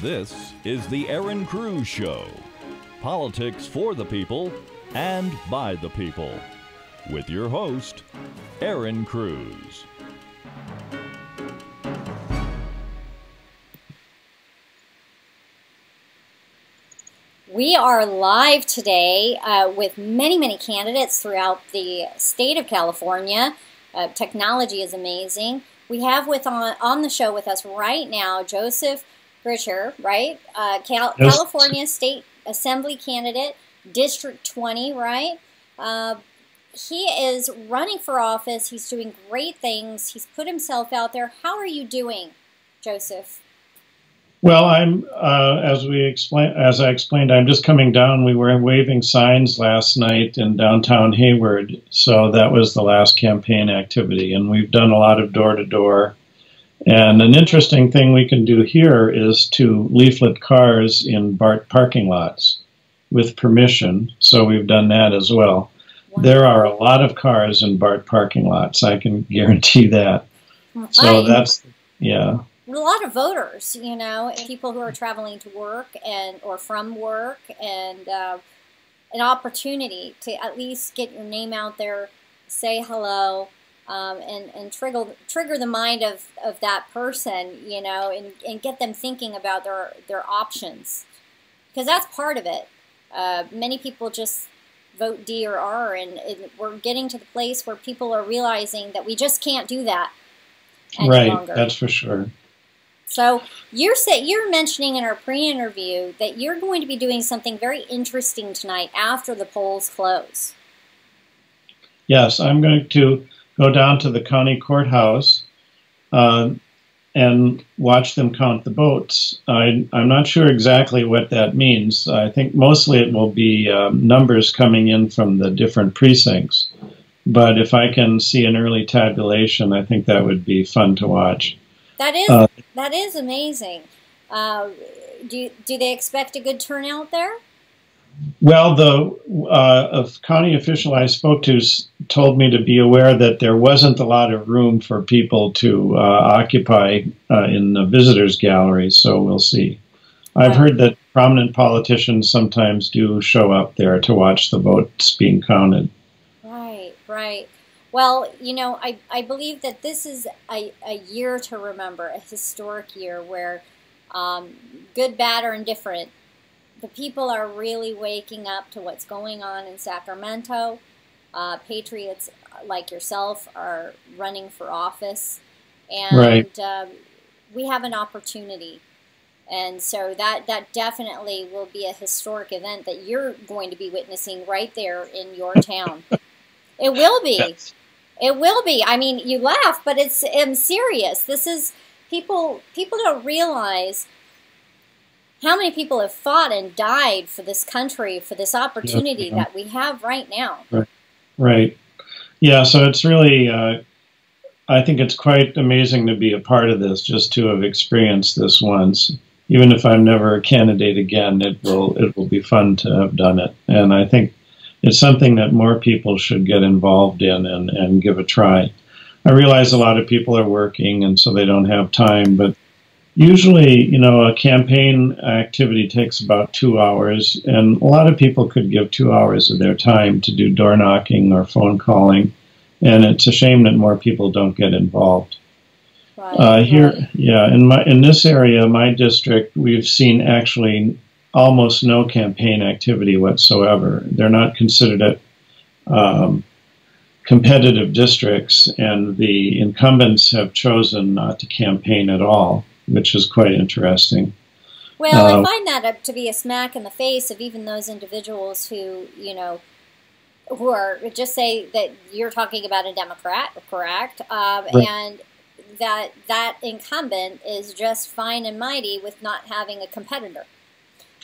This is the Erin Cruz Show. Politics for the people and by the people. With your host, Erin Cruz. We are live today with many candidates throughout the state of California. Technology is amazing. We have on the show with us right now Joseph Grcar, right? California State Assembly candidate, District 20, right? He is running for office. He's doing great things. He's put himself out there. How are you doing, Joseph? Well, I'm as I explained, I'm just coming down. We were waving signs last night in downtown Hayward, so that was the last campaign activity, and we've done a lot of door-to-door. And an interesting thing we can do here is to leaflet cars in BART parking lots with permission, so we've done that as well. Wow. There are a lot of cars in BART parking lots, I can guarantee that. So that's, yeah. A lot of voters, you know, people who are traveling to work or from work, and an opportunity to at least get your name out there, say hello, and trigger the mind of that person, you know, and get them thinking about their options, because that's part of it. Many people just vote D or R, and we're getting to the place where people are realizing that we just can't do that any longer. Right, that's for sure. So you're mentioning in our pre-interview that you're going to be doing something very interesting tonight after the polls close. Yes, I'm going to go down to the county courthouse and watch them count the votes. I'm not sure exactly what that means. I think mostly it will be numbers coming in from the different precincts. But if I can see an early tabulation, I think that would be fun to watch. That is amazing. Do they expect a good turnout there? Well, the county official I spoke to told me to be aware that there wasn't a lot of room for people to occupy in the visitors gallery, so we'll see. I've heard that prominent politicians sometimes do show up there to watch the votes being counted. Right. Well, you know, I believe that this is a year to remember, a historic year where good, bad, or indifferent, the people are really waking up to what's going on in Sacramento. Patriots like yourself are running for office, and we have an opportunity. And so that definitely will be a historic event that you're going to be witnessing right there in your town. It will be. Yes. It will be. I mean, you laugh, but I'm serious. This is people don't realize how many people have fought and died for this country, for this opportunity that we have right now. Right. Yeah, so it's really, I think it's quite amazing to be a part of this, just to have experienced this once. Even if I'm never a candidate again, it will be fun to have done it. And I think it's something that more people should get involved in and give a try. I realize a lot of people are working, and so they don't have time, but usually, you know, a campaign activity takes about 2 hours, and a lot of people could give 2 hours of their time to do door knocking or phone calling, and it's a shame that more people don't get involved. In this area, my district, we've seen actually almost no campaign activity whatsoever. They're not considered competitive districts, and the incumbents have chosen not to campaign at all, which is quite interesting. Well, I find that to be a smack in the face of even those individuals who, you know, who are, just say that you're talking about a Democrat, correct? And that incumbent is just fine and mighty with not having a competitor.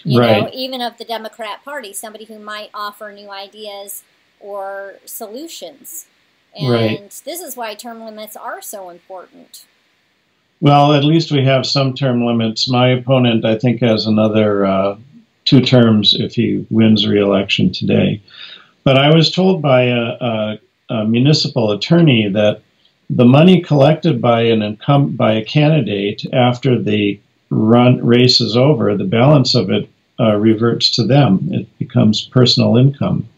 You know, even of the Democrat Party, somebody who might offer new ideas or solutions. And this is why term limits are so important. Well, at least we have some term limits. My opponent, I think, has another 2 terms if he wins re-election today. But I was told by a municipal attorney that the money collected by a candidate after the race is over, the balance of it reverts to them. It becomes personal income.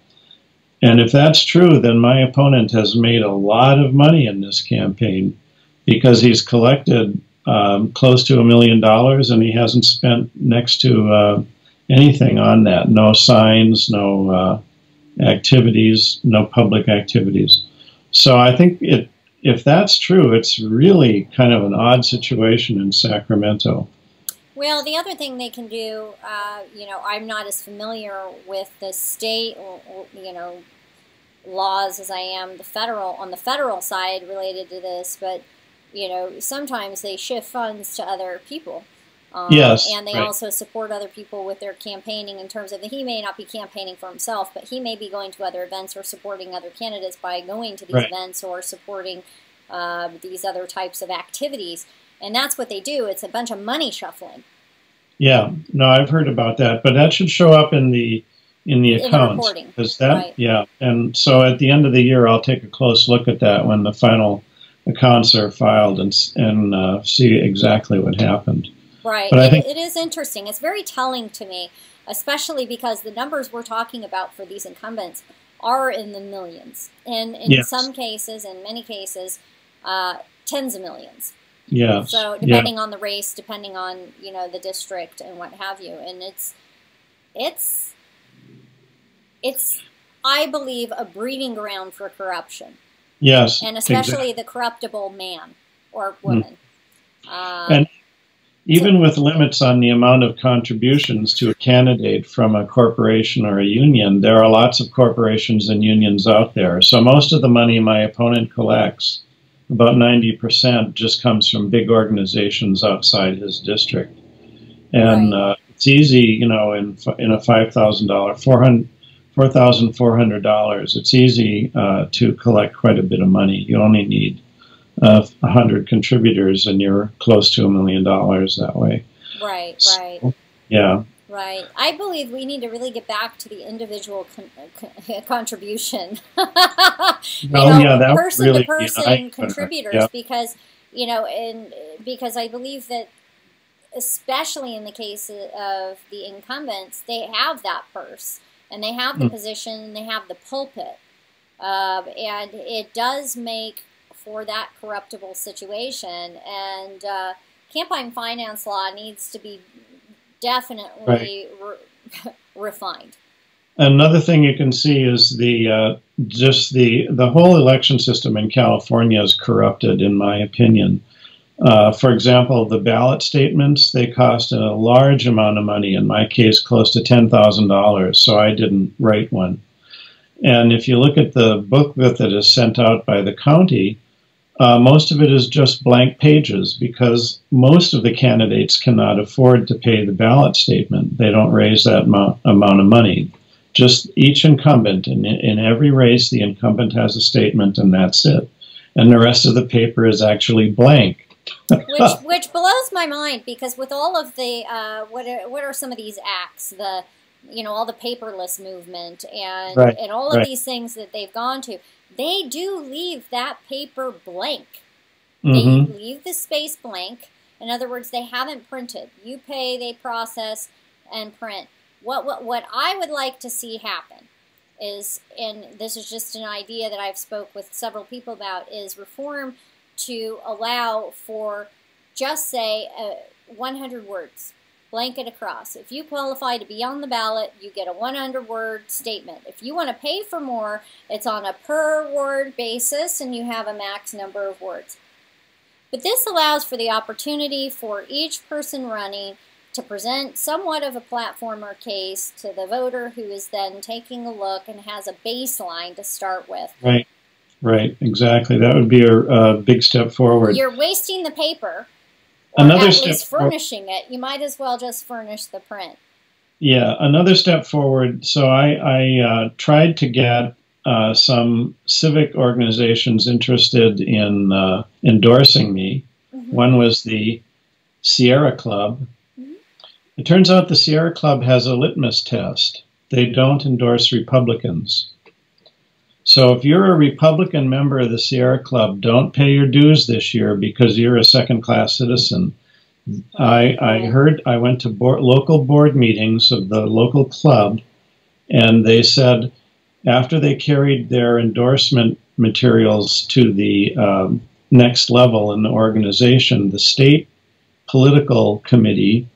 And if that's true, then my opponent has made a lot of money in this campaign because he's collected close to $1 million and he hasn't spent next to anything on that. No signs, no activities, no public activities. So I think if that's true, it's really kind of an odd situation in Sacramento. Well, the other thing they can do, you know, I'm not as familiar with the state, you know, laws as I am on the federal side related to this, but, you know, sometimes they shift funds to other people. Yes, and they also support other people with their campaigning in terms of he may not be campaigning for himself, but he may be going to other events or supporting other candidates by going to these events or supporting these other types of activities. And that's what they do. It's a bunch of money shuffling. Yeah, no, I've heard about that, but that should show up in the accounts. Because that, yeah, and so at the end of the year, I'll take a close look at that when the final accounts are filed and see exactly what happened. Right. It is interesting. It's very telling to me, especially because the numbers we're talking about for these incumbents are in the millions, and in some cases, in many cases, tens of millions. Yeah. So depending on the race, depending on, you know, the district and what have you, and it's I believe a breeding ground for corruption. Yes. And especially the corruptible man or woman. And even with limits on the amount of contributions to a candidate from a corporation or a union, there are lots of corporations and unions out there. So most of the money my opponent collects, about 90%, just comes from big organizations outside his district. And it's easy, you know, in a $5,000, $4,400, it's easy to collect quite a bit of money. You only need 100 contributors and you're close to $1 million that way. Right, right. Yeah. Right. I believe we need to really get back to the individual contribution. That person-to-person contributors, because, you know, because I believe that especially in the case of the incumbents, they have that purse and they have the position and they have the pulpit. And it does make for that corruptible situation, and campaign finance law needs to be definitely refined. Another thing you can see is the whole election system in California is corrupted, in my opinion. For example, the ballot statements, they cost a large amount of money, in my case close to $10,000, so I didn't write one. And if you look at the booklet that is sent out by the county, most of it is just blank pages because most of the candidates cannot afford to pay the ballot statement. They don't raise that amount of money. Just each incumbent, in every race, the incumbent has a statement and that's it. And the rest of the paper is actually blank. which blows my mind, because with all of the, what are some of these acts, all the paperless movement and all of these things that they've gone to, they do leave that paper blank. They leave the space blank. In other words, they haven't printed. You pay, they process, and print. What I would like to see happen is, and this is just an idea that I've spoke with several people about, is reform to allow for just say 100 words. Blanket across. If you qualify to be on the ballot, you get a 100-word statement. If you want to pay for more, it's on a per-word basis, and you have a max number of words. But this allows for the opportunity for each person running to present somewhat of a platform or case to the voter, who is then taking a look and has a baseline to start with. Right, exactly. That would be a big step forward. You're wasting the paper. Or at least furnishing it. You might as well just furnish the print. Yeah, another step forward. So I tried to get some civic organizations interested in endorsing me. One was the Sierra Club. It turns out the Sierra Club has a litmus test. They don't endorse Republicans. So if you're a Republican member of the Sierra Club, don't pay your dues this year because you're a second-class citizen. I went to local board meetings of the local club, and they said after they carried their endorsement materials to the next level in the organization, the state political committee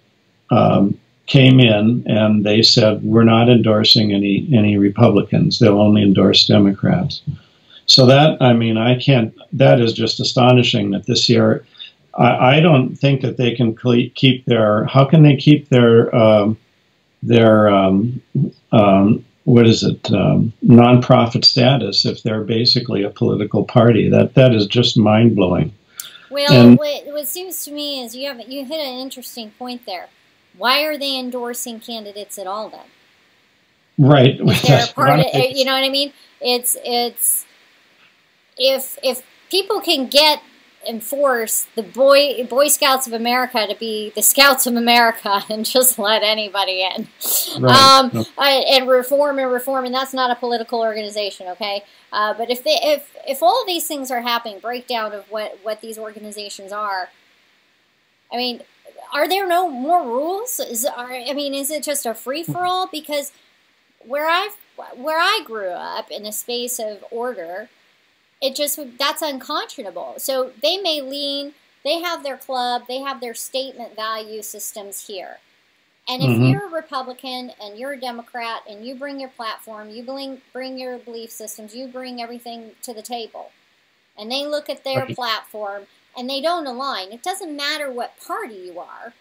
came in and they said, we're not endorsing any Republicans. They'll only endorse Democrats. So that, I mean, that is just astonishing that this year, I don't think that they can keep their, how can they keep their nonprofit status if they're basically a political party? That is just mind-blowing. Well, what seems to me is you hit an interesting point there. Why are they endorsing candidates at all then? Right. If they're part of, you know what I mean? It's if people can enforce the Boy Scouts of America to be the Scouts of America and just let anybody in, right. And reform, and that's not a political organization, okay? But if all of these things are happening, breakdown of what these organizations are, I mean, are there no more rules? Is it just a free for all? Because where I grew up in a space of order, that's unconscionable. So they may they have their club, they have their statement value systems here. And if you're a Republican and you're a Democrat and you bring your platform, you bring your belief systems, you bring everything to the table, and they look at their platform and they don't align, it doesn't matter what party you are,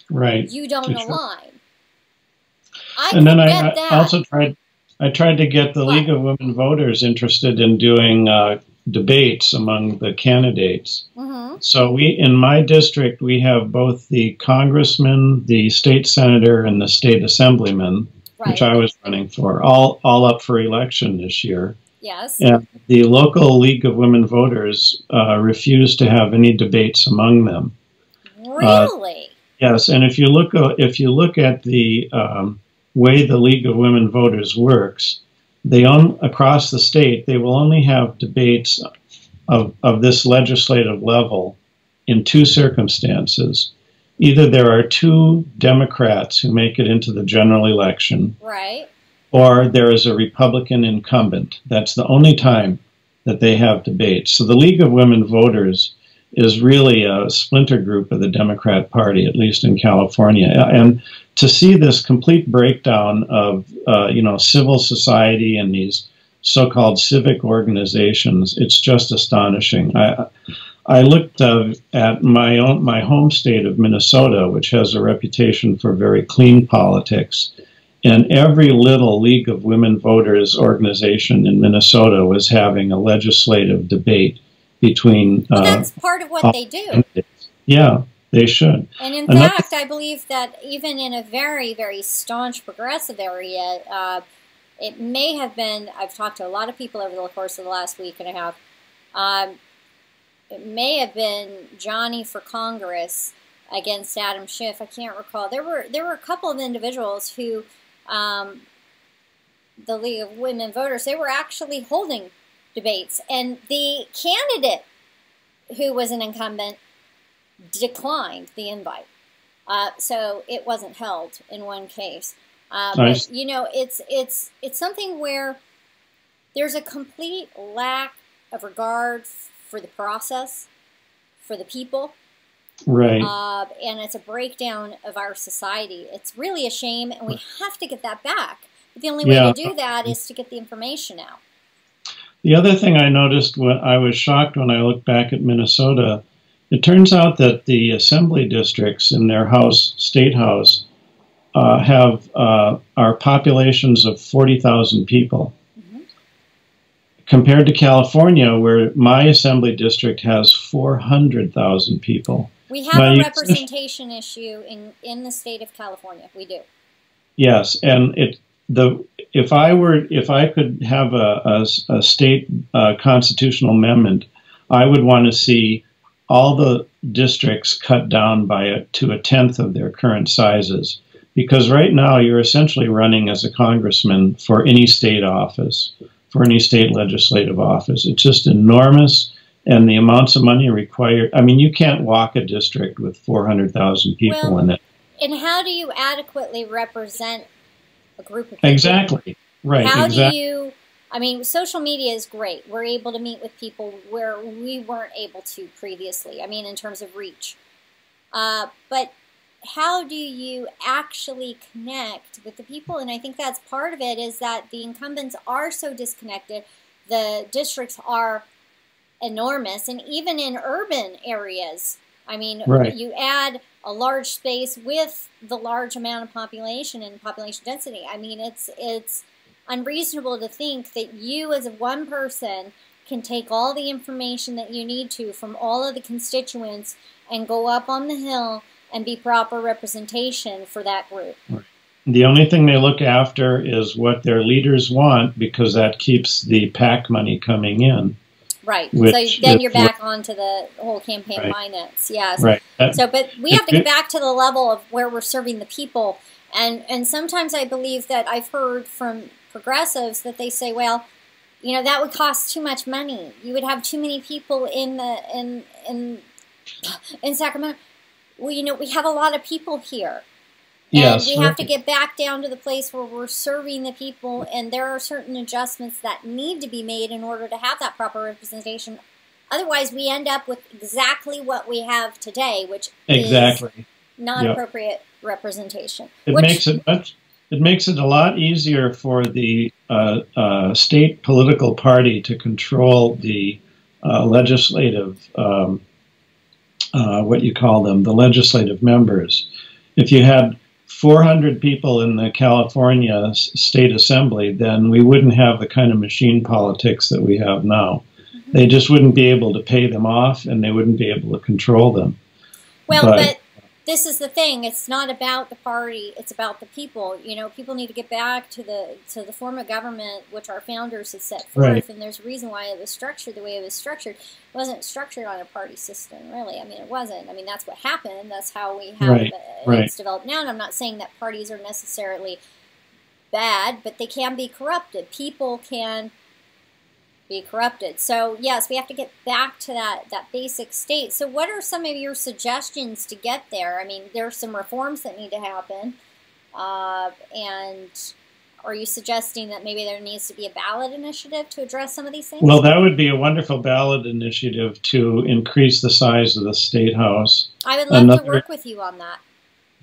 right? You don't align. I tried to get the League of Women Voters interested in doing debates among the candidates. So in my district, we have both the congressman, the state senator, and the state assemblyman, which I was running for, all up for election this year. Yes. And the local League of Women Voters refused to have any debates among them. Really? Yes, and if you look at the way the League of Women Voters works, across the state, they will only have debates of this legislative level in two circumstances. Either there are two Democrats who make it into the general election, right, or there is a Republican incumbent. That's the only time that they have debates. So the League of Women Voters is really a splinter group of the Democrat Party, at least in California. And to see this complete breakdown of civil society and these so-called civic organizations, it's just astonishing. I looked at my home state of Minnesota, which has a reputation for very clean politics, and every little League of Women Voters organization in Minnesota was having a legislative debate between... Well, that's part of what they do. Candidates. Yeah, they should. And in fact, I believe that even in a very, very staunch progressive area, it may have been, I've talked to a lot of people over the course of the last week and a half, it may have been Johnny for Congress against Adam Schiff. I can't recall. There were a couple of individuals who, the League of Women Voters, they were actually holding debates, and the candidate who was an incumbent declined the invite, so it wasn't held in one case. But you know, it's something where there's a complete lack of regard for the process, for the people, right? And it's a breakdown of our society. It's really a shame, and we have to get that back. But the only way to do that is to get the information out. The other thing I noticed, I was shocked when I looked back at Minnesota, it turns out that the assembly districts in their state house, are populations of 40,000 people. Compared to California, where my assembly district has 400,000 people. We have a representation issue in the state of California. We do. Yes, and if I could have a state constitutional amendment, I would want to see all the districts cut down to a tenth of their current sizes. Because right now you're essentially running as a congressman for any state office, for any state legislative office. It's just enormous. and the amounts of money required. I mean, you can't walk a district with 400,000 people in it. And how do you adequately represent a group of people? Exactly. Right. How exactly. do you, I mean, social media is great. We're able to meet with people where we weren't able to previously, I mean, in terms of reach. But how do you actually connect with the people? And I think that's part of it, is that the incumbents are so disconnected. The districts are enormous, and even in urban areas, I mean, you add a large space with the large amount of population and population density. I mean, it's unreasonable to think that you as one person can take all the information that you need to from all of the constituents and go up on the hill and be proper representation for that group. The only thing they look after is what their leaders want, because that keeps the PAC money coming in. Right. So then you're back onto the whole campaign finance. Yes. Right. So, but we have to get back to the level of where we're serving the people. And sometimes I believe that I've heard from progressives that they say, well, you know, that would cost too much money. You would have too many people in Sacramento. Well, you know, we have a lot of people here. And we have to get back down to the place where we're serving the people, and there are certain adjustments that need to be made in order to have that proper representation. Otherwise, we end up with exactly what we have today, which is not appropriate representation. It makes it a lot easier for the state political party to control the legislative, what you call them, the legislative members. If you had 400 people in the California State Assembly, then we wouldn't have the kind of machine politics that we have now. Mm-hmm. They just wouldn't be able to pay them off, and they wouldn't be able to control them. Well, but this is the thing. It's not about the party. It's about the people. You know, people need to get back to the form of government which our founders had set forth, and there's a reason why it was structured the way it was structured. It wasn't structured on a party system, really. I mean, it wasn't. I mean, that's what happened. That's how we have it's developed now. And I'm not saying that parties are necessarily bad, but they can be corrupted. People can be corrupted. So yes, we have to get back to that basic state. So what are some of your suggestions to get there? I mean, there's some reforms that need to happen, and are you suggesting that maybe there needs to be a ballot initiative to address some of these things? Well, that would be a wonderful ballot initiative to increase the size of the State House. I would love to work with you on that.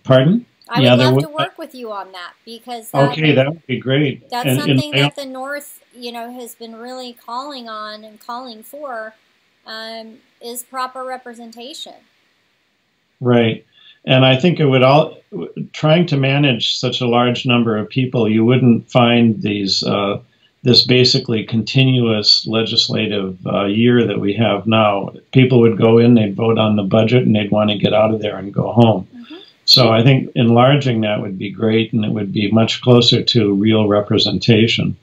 Pardon? I would love to work with you on that, because that would be great. That's something that the North, you know, has been really calling on and calling for, is proper representation. Right. And I think it would trying to manage such a large number of people, you wouldn't find these this basically continuous legislative year that we have now. People would go in, they'd vote on the budget, and they'd want to get out of there and go home. Mm-hmm. So I think enlarging that would be great, and it would be much closer to real representation.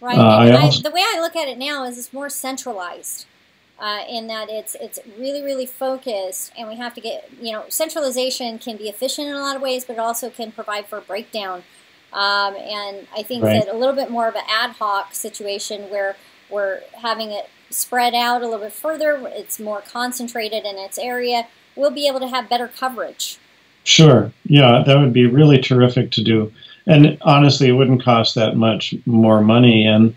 Right. The way I look at it now is it's more centralized, in that it's really, really focused, and we have to get, you know, centralization can be efficient in a lot of ways, but it also can provide for a breakdown. And I think that a little bit more of an ad hoc situation where we're having it spread out a little bit further, it's more concentrated in its area, we'll be able to have better coverage. Sure. Yeah, that would be really terrific to do. And honestly, it wouldn't cost that much more money. And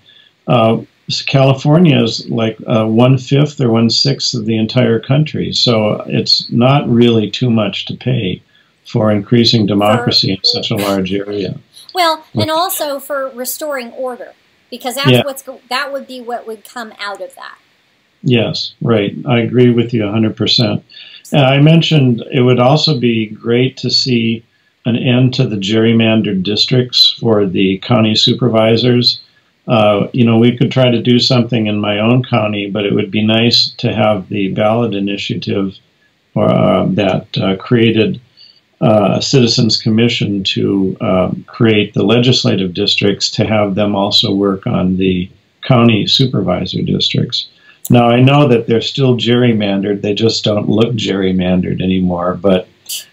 California is like 1/5 or 1/6 of the entire country. So it's not really too much to pay for increasing democracy in such a large area. Well, and also for restoring order, because that's that would be what would come out of that. Yes, right. I agree with you 100%. I mentioned it would also be great to see an end to the gerrymandered districts for the county supervisors. You know, we could try to do something in my own county, but it would be nice to have the ballot initiative that created a citizens commission to create the legislative districts, to have them also work on the county supervisor districts. Now, I know that they're still gerrymandered. They just don't look gerrymandered anymore, but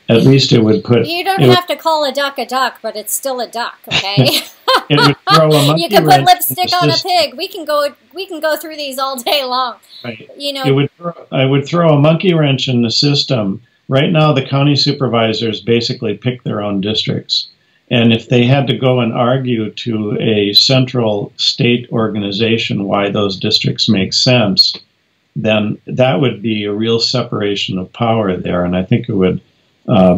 at least it would put... You don't have to call a duck, but it's still a duck, okay? it would throw a monkey You can put wrench lipstick in on the a system. pig. We can go through these all day long. Right. You know, I would throw a monkey wrench in the system. Right now, the county supervisors basically pick their own districts. And if they had to go and argue to a central state organization why those districts make sense, then that would be a real separation of power there. And I think it would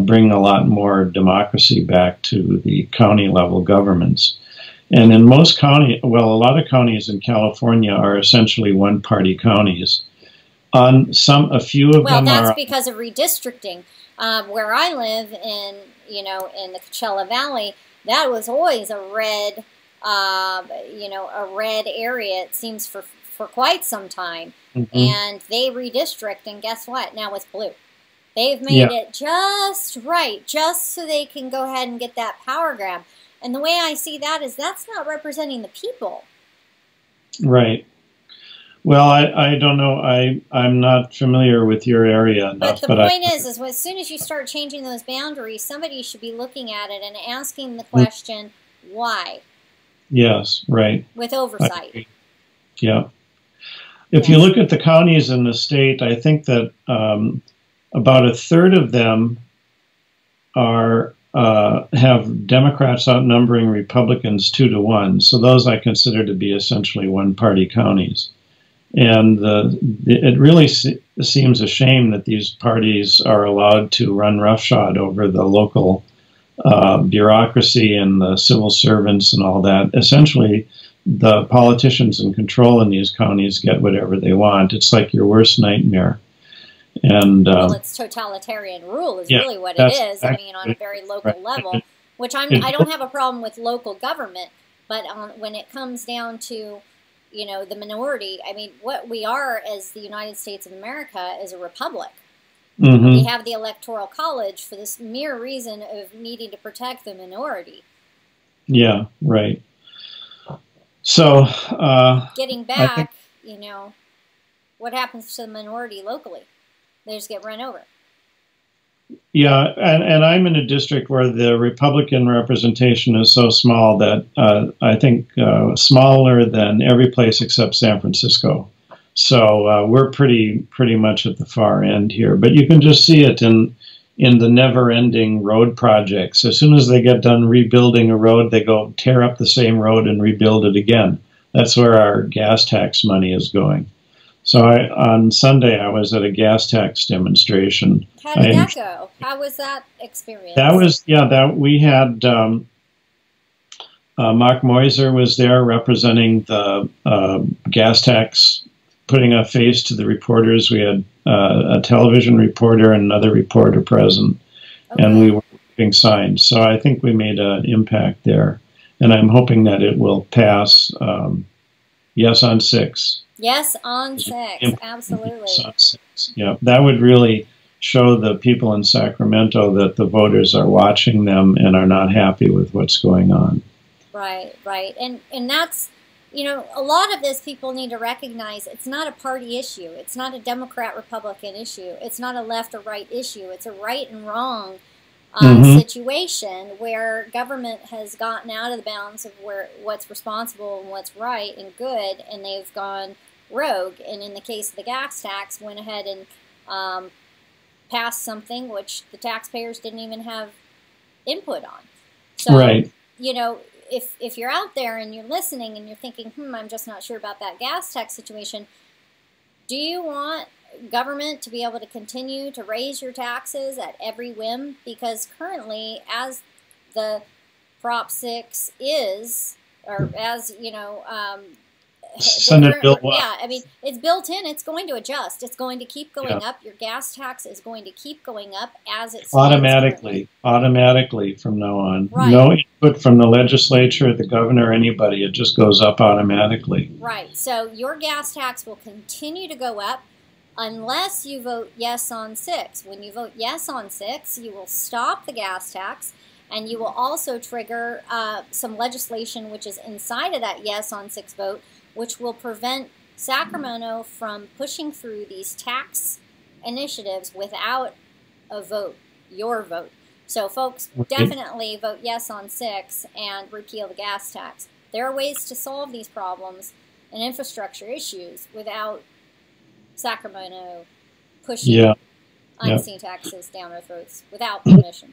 bring a lot more democracy back to the county level governments. And in most a lot of counties in California are essentially one-party counties. A few of them well, that's are because of redistricting. Where I live in the Coachella Valley, that was always a red, a red area. It seems for quite some time, and they redistrict, and guess what? Now it's blue. They've made it just right, just so they can go ahead and get that power grab. And the way I see that is that's not representing the people. Right. Well, I don't know. I'm not familiar with your area enough. But the point is as soon as you start changing those boundaries, somebody should be looking at it and asking the question, why? Yes, right. With oversight. Yeah. If you look at the counties in the state, I think that about a third of them have Democrats outnumbering Republicans 2-1. So those I consider to be essentially one-party counties. And it really seems a shame that these parties are allowed to run roughshod over the local bureaucracy and the civil servants and all that. Essentially, the politicians in control in these counties get whatever they want. It's like your worst nightmare. And well, it's totalitarian rule is really what it is. I mean, on a very local level, which I don't have a problem with local government, but when it comes down to the minority, I mean, what we are as the United States of America is a republic. We have the Electoral College for this mere reason of needing to protect the minority. Yeah, right. So, getting back, what happens to the minority locally? They just get run over. Yeah, and I'm in a district where the Republican representation is so small that I think smaller than every place except San Francisco. So we're pretty much at the far end here. But you can just see it in the never-ending road projects. As soon as they get done rebuilding a road, they go tear up the same road and rebuild it again. That's where our gas tax money is going. So on Sunday, I was at a gas tax demonstration. How did that go? How was that experience? That was, we had Mark Moiser was there representing the gas tax, putting a face to the reporters. We had a television reporter and another reporter present, and we were giving signs. So I think we made an impact there, and I'm hoping that it will pass yes on 6. Yes, on 6, absolutely. Yes on 6. Yeah, that would really show the people in Sacramento that the voters are watching them and are not happy with what's going on. Right, right. And that's, a lot of this people need to recognize it's not a party issue. It's not a Democrat-Republican issue. It's not a left or right issue. It's a right and wrong situation where government has gotten out of the bounds of what's responsible and what's right and good, and they've gone rogue. And in the case of the gas tax, went ahead and passed something which the taxpayers didn't even have input on. So, if you're out there and you're listening and you're thinking, I'm just not sure about that gas tax situation, do you want government to be able to continue to raise your taxes at every whim? Because currently, as the Prop 6 is, or as, Senate Bill 1. Yeah, I mean, it's built in. It's going to adjust. It's going to keep going up. Your gas tax is going to keep going up as it automatically from now on. Right. No input from the legislature, the governor, anybody. It just goes up automatically. Right. So your gas tax will continue to go up unless you vote yes on 6. When you vote yes on 6, you will stop the gas tax, and you will also trigger some legislation which is inside of that yes on 6 vote, which will prevent Sacramento from pushing through these tax initiatives without a vote, your vote. So, folks, definitely vote yes on 6 and repeal the gas tax. There are ways to solve these problems and infrastructure issues without Sacramento pushing unseen taxes down our throats without permission.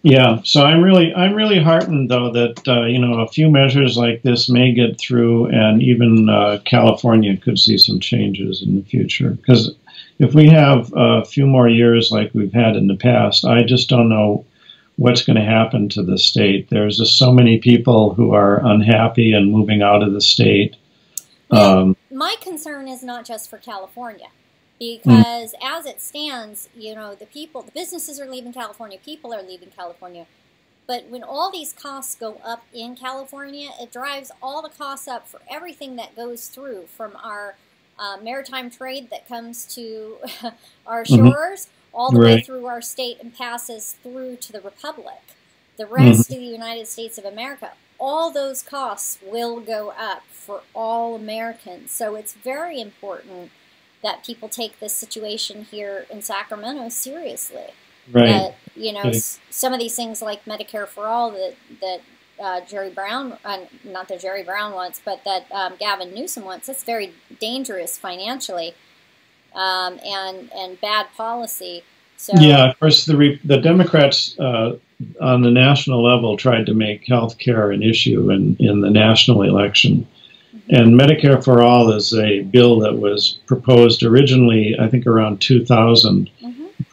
Yeah, so I'm really heartened though that you know, a few measures like this may get through, and even California could see some changes in the future. Because if we have a few more years like we've had in the past, I just don't know what's going to happen to the state. There's just so many people who are unhappy and moving out of the state. Well, my concern is not just for California, because as it stands, you know, the businesses are leaving California, people are leaving California. But when all these costs go up in California, it drives all the costs up for everything that goes through, from our maritime trade that comes to our shores, all the way through our state and passes through to the Republic, the rest of the United States of America. All those costs will go up for all Americans. So it's very important that people take this situation here in Sacramento seriously. Right. That, you know, some of these things like Medicare for All that Jerry Brown, not that Jerry Brown wants, but that Gavin Newsom wants, that's very dangerous financially and bad policy. So, yeah, of course, the Democrats on the national level tried to make health care an issue in the national election. And Medicare for All is a bill that was proposed originally, I think, around 2000.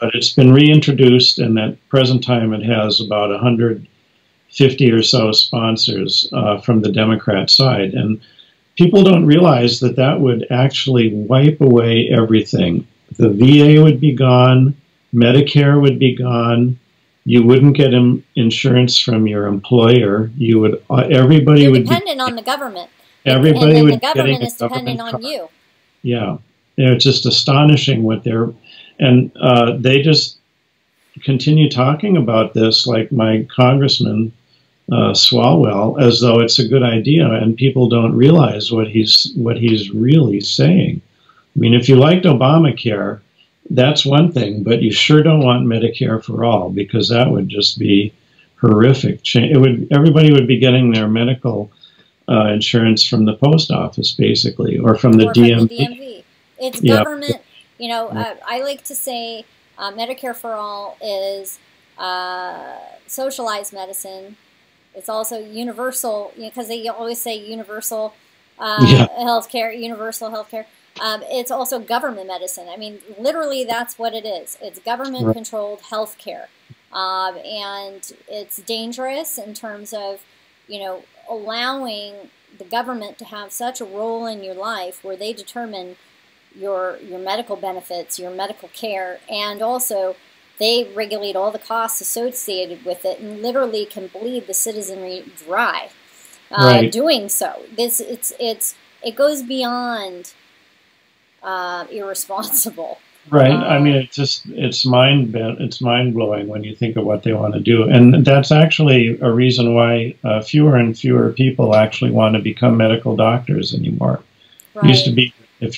But it's been reintroduced, and at present time it has about 150 or so sponsors from the Democrat side. And people don't realize that that would actually wipe away everything. The VA would be gone. Medicare would be gone. You wouldn't get insurance from your employer. You would. Everybody would be dependent on the government. Everybody and would the government is dependent on you. Yeah, it's just astonishing what they're, and they just continue talking about this, like my congressman Swalwell, as though it's a good idea, and people don't realize what he's really saying. I mean, if you liked Obamacare, that's one thing, but you sure don't want Medicare for All, because that would just be horrific. Everybody would be getting their medical insurance from the post office, basically, or from the DMV. It's government. You know, I like to say Medicare for All is socialized medicine. It's also universal, because they always say universal healthcare, universal healthcare. It's also government medicine. I mean, literally, that's what it is. It's government-controlled healthcare, and it's dangerous in terms of, you know, allowing the government to have such a role in your life where they determine your medical benefits, your medical care, and also they regulate all the costs associated with it, and literally can bleed the citizenry dry doing so. It goes beyond irresponsible. Right. I mean, it's mind blowing when you think of what they want to do, and that's actually a reason why fewer and fewer people actually want to become medical doctors anymore. Right. It used to be, if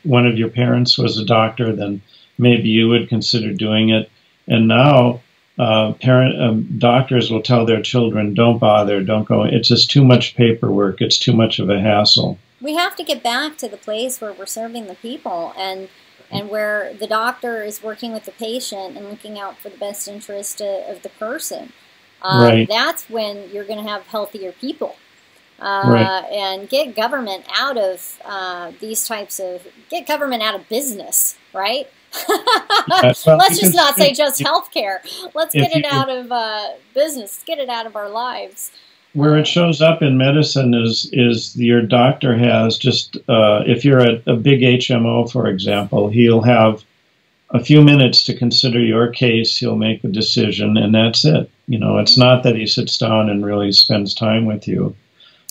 one of your parents was a doctor, then maybe you would consider doing it. And now doctors will tell their children, don't bother, don't go. It's just too much paperwork. It's too much of a hassle. We have to get back to the place where we're serving the people, and where the doctor is working with the patient and looking out for the best interest of the person. That's when you're going to have healthier people. And get government out of get government out of business, right? Let's just not say just healthcare. Let's get it out of business. Get it out of our lives. Where it shows up in medicine is your doctor has just, if you're a big HMO, for example, he'll have a few minutes to consider your case. He'll make a decision, and that's it. You know, it's not that he sits down and really spends time with you.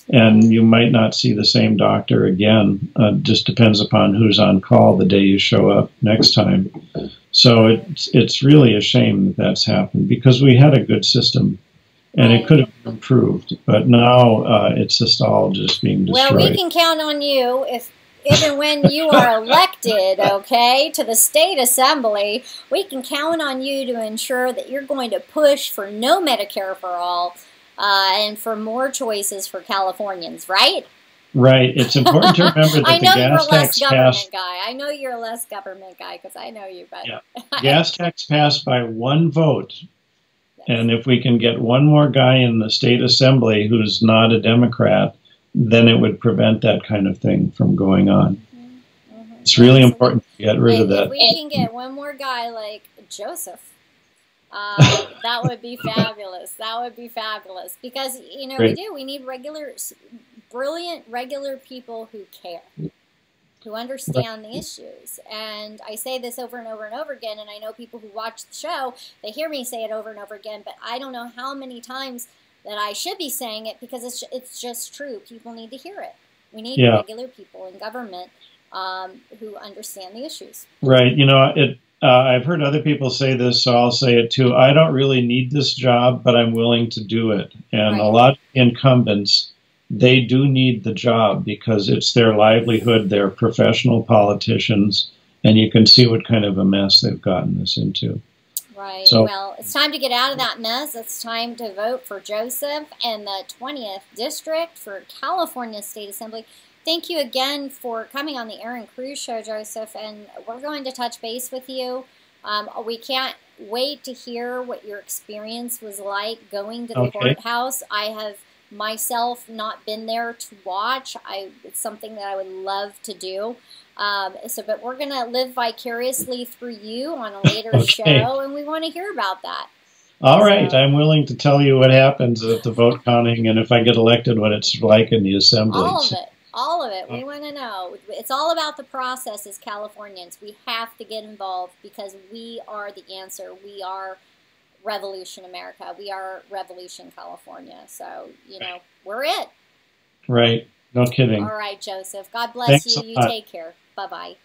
And you might not see the same doctor again. Just depends upon who's on call the day you show up next time. So it's really a shame that that's happened, because we had a good system. And it could have improved, but now it's just all just being destroyed. Well, we can count on you even when you are elected, okay, to the state assembly, we can count on you to ensure that you're going to push for no Medicare for all and for more choices for Californians, right? Right. It's important to remember that I know the you're a gas less tax government passed. guy. I know you're a less government guy because I know you, but Yeah. Gas tax passed by one vote. yes. And if we can get one more guy in the state assembly who's not a Democrat, then it would prevent that kind of thing from going on. It's really important to get rid of that. If we can get one more guy like Joseph, that would be fabulous. That would be fabulous. Because, you know, Great. we need brilliant, regular people who care, who understand the issues. And I say this over and over and over again, and I know people who watch the show, they hear me say it over and over again, but I don't know how many times that I should be saying it because it's just true. People need to hear it. We need regular people in government who understand the issues. Right. You know, I've heard other people say this, so I'll say it too. I don't really need this job, but I'm willing to do it. And a lot of incumbents, they do need the job because it's their livelihood. They're professional politicians, and you can see what kind of a mess they've gotten this into. Right. So, well, it's time to get out of that mess. It's time to vote for Joseph and the 20th District for California State Assembly. Thank you again for coming on the Erin Cruz Show, Joseph, and we're going to touch base with you. We can't wait to hear what your experience was like going to the courthouse. I have myself not been there to watch. It's something that I would love to do. But we're going to live vicariously through you on a later show, and we want to hear about that. All right. I'm willing to tell you what happens at the vote counting and if I get elected, what it's like in the assembly. All of it. All of it. We want to know. It's all about the process as Californians. We have to get involved because we are the answer. We are Revolution America. We are Revolution California. So, you know, we're it. Right. No kidding. All right, Joseph. God bless you. You take care. Bye-bye.